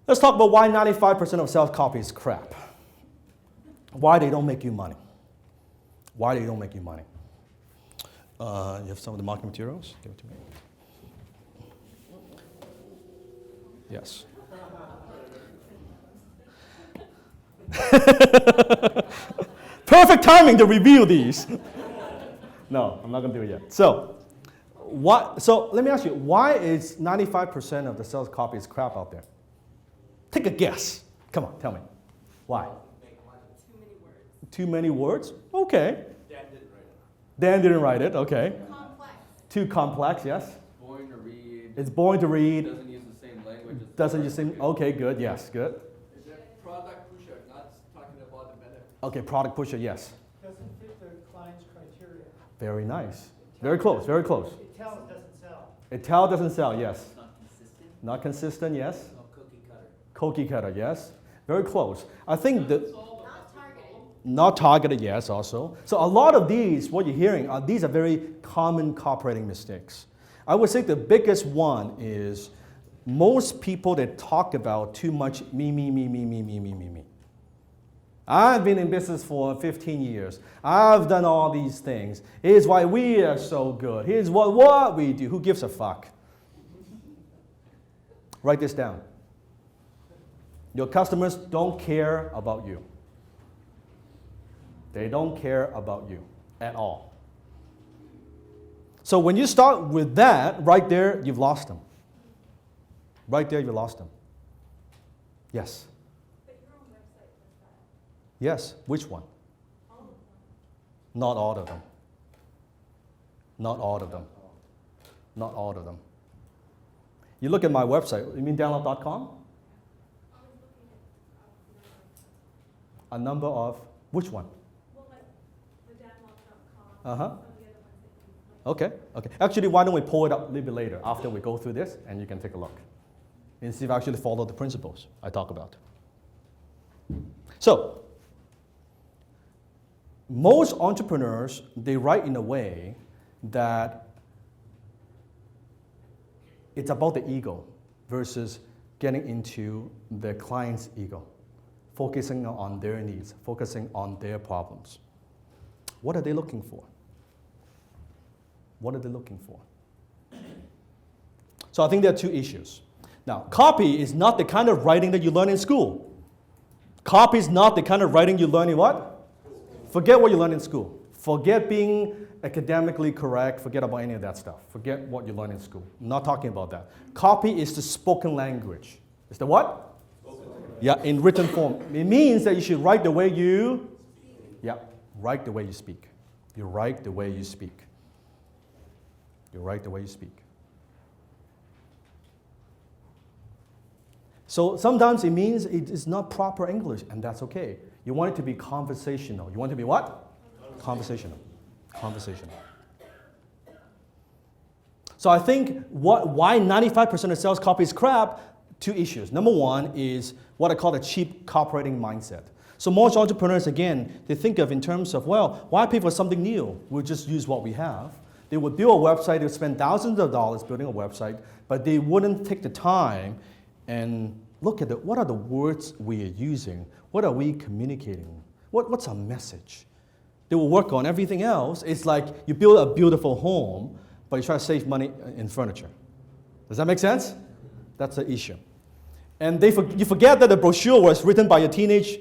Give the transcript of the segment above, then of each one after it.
Let's talk about why 95% of sales copy is crap. Why they don't make you money. Why they don't make you money. You have some of the marketing materials? Give it to me. Yes. Perfect timing to review these. No, I'm not going to do it yet. So let me ask you, why is 95% of the sales copy is crap out there? Take a guess. Come on, tell me. Why? Too many words. Too many words? Okay. Dan didn't write it. Dan didn't write it, okay. Complex. Too complex, yes. Boring to read. It's boring to read. Doesn't use the same language. as Doesn't the you seem, rest. okay, good, yes, good. Is that product pusher, not talking about the benefit? Okay, product pusher, yes. Doesn't fit the client's criteria. Very nice. Very close, very close. It tells doesn't sell. Ital doesn't sell, yes. Not consistent. Not consistent, yes. No cookie cutter. Cookie cutter, yes. Very close. I think that Not targeted. not targeted, yes, also. So a lot of these, what you're hearing, these are very common copywriting mistakes. I would say the biggest one is most people that talk about too much me. I've been in business for 15 years. I've done all these things. Here's why we are so good. Here's what we do. Who gives a fuck? Write this down. Your customers don't care about you. They don't care about you at all. So when you start with that, right there, you've lost them. Right there, you lost them. Yes. But your own website does that. Yes. Which one? All of them. Not all of them. Not all of them. Not all of them. You look at my website, you mean download.com? I was looking at A number of, which one? well, like the danlock.com. Uh-huh. Some of the other ones that you like. Okay, okay. Actually, why don't we pull it up a little bit later after we go through this and you can take a look and see if I actually follow the principles I talk about. So, most entrepreneurs, they write in a way that it's about the ego versus getting into the client's ego, focusing on their needs, focusing on their problems. What are they looking for? What are they looking for? So I think there are two issues. Now, copy is not the kind of writing that you learn in school. Copy is not the kind of writing you learn in what? Forget what you learn in school. Forget being academically correct. Forget about any of that stuff. Forget what you learn in school. I'm not talking about that. Copy is the spoken language. It's the what? Yeah, in written form. It means that you should write the way you, yeah, write the way you speak. You write the way you speak. You write the way you speak. So sometimes it means it is not proper English, and that's okay. You want it to be conversational. You want it to be what? Conversational. Conversational. So I think why 95% of sales copy is crap, two issues. Number one is what I call the cheap copywriting mindset. So most entrepreneurs, again, they think of in terms of, well, why pay for something new? We'll just use what we have. They would build a website, they would spend thousands of dollars building a website, but they wouldn't take the time and look at what are the words we are using? What are we communicating? What's our message? They will work on everything else. It's like you build a beautiful home, but you try to save money in furniture. Does that make sense? That's the issue. And you forget that the brochure was written by your teenage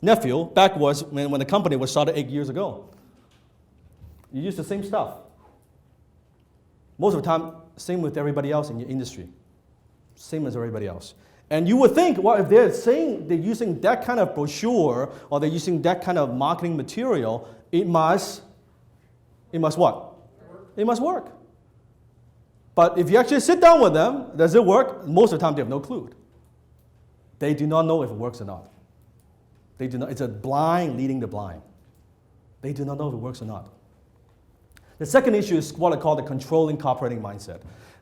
nephew back when the company was started 8 years ago. You use the same stuff. Most of the time, same with everybody else in your industry. Same as everybody else. And you would think, well, if they're saying they're using that kind of brochure or they're using that kind of marketing material, it must what? It must work. But if you actually sit down with them, does it work? Most of the time, they have no clue. They do not know if it works or not. They do not. It's a blind leading the blind. They do not know if it works or not. The second issue is what I call the controlling copywriting mindset.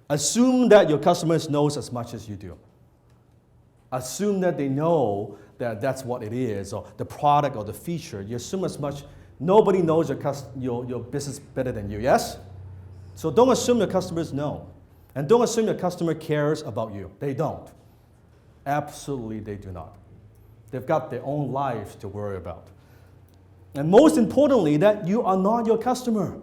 Assume that your customers knows as much as you do. Assume that they know that that's what it is, or the product or the feature. You assume as much. Nobody knows your business better than you, yes? So don't assume your customers know. And don't assume your customer cares about you. They don't. Absolutely, they do not. They've got their own lives to worry about. And most importantly, that you are not your customer.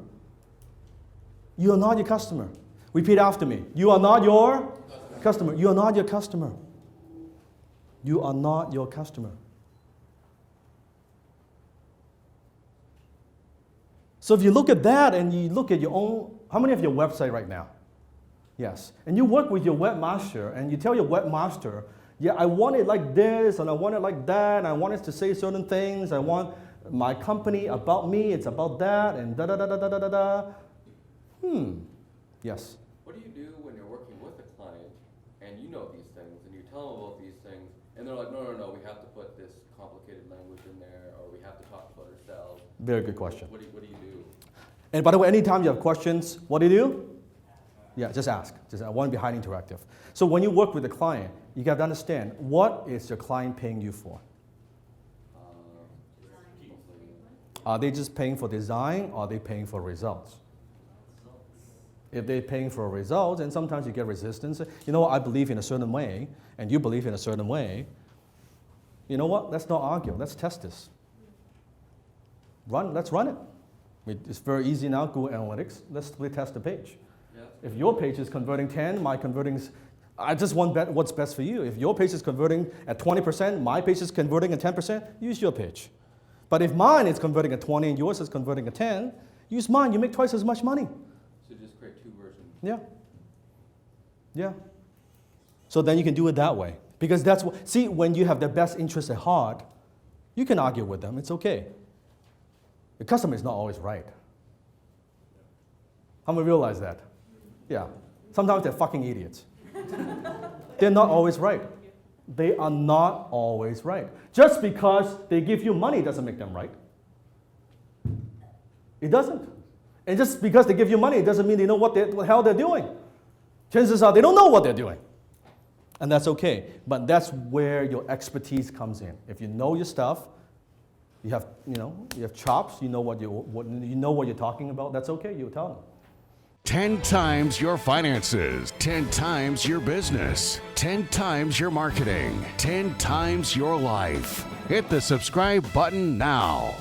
You are not your customer. Repeat after me. You are not your customer. You are not your customer. You are not your customer. So if you look at that and you look at your own, how many of your website right now? Yes. And you work with your webmaster and you tell your webmaster, yeah, I want it like this and I want it like that and I want it to say certain things. I want my company about me, it's about that and da da da da da da da da. Yes. What do you do when you're working with a client and you know these things and you tell them about these things and they're like, no, we have to put this complicated language in there or we have to talk about ourselves? Very good question. What do you do? And by the way, anytime you have questions, what do you do? Yeah, just ask. I want to be highly interactive. So when you work with a client, you got to understand, what is your client paying you for? Are they just paying for design or are they paying for results? If they're paying for results, and sometimes you get resistance. You know what, I believe in a certain way, and you believe in a certain way. You know what, let's not argue, let's test this. Let's run it. It's very easy now, Google Analytics. Let's test the page. Yeah. If your page is converting 10, my converting, I just want what's best for you. If your page is converting at 20%, my page is converting at 10%, use your page. But if mine is converting at 20 and yours is converting at 10, use mine, you make twice as much money. So just create two versions. Yeah. Yeah. So then you can do it that way. Because that's what, see, when you have their best interest at heart, you can argue with them, it's okay. The customer is not always right. How many realize that? Yeah. Sometimes they're fucking idiots. They're not always right. They are not always right. Just because they give you money doesn't make them right. It doesn't. And just because they give you money doesn't mean they know what the hell they're doing. Chances are they don't know what they're doing. And that's okay. But that's where your expertise comes in. If you know your stuff, you have chops, you know what you're talking about, that's okay, you tell them. 10 times your finances, 10 times your business, 10 times your marketing, 10 times your life. Hit the subscribe button now.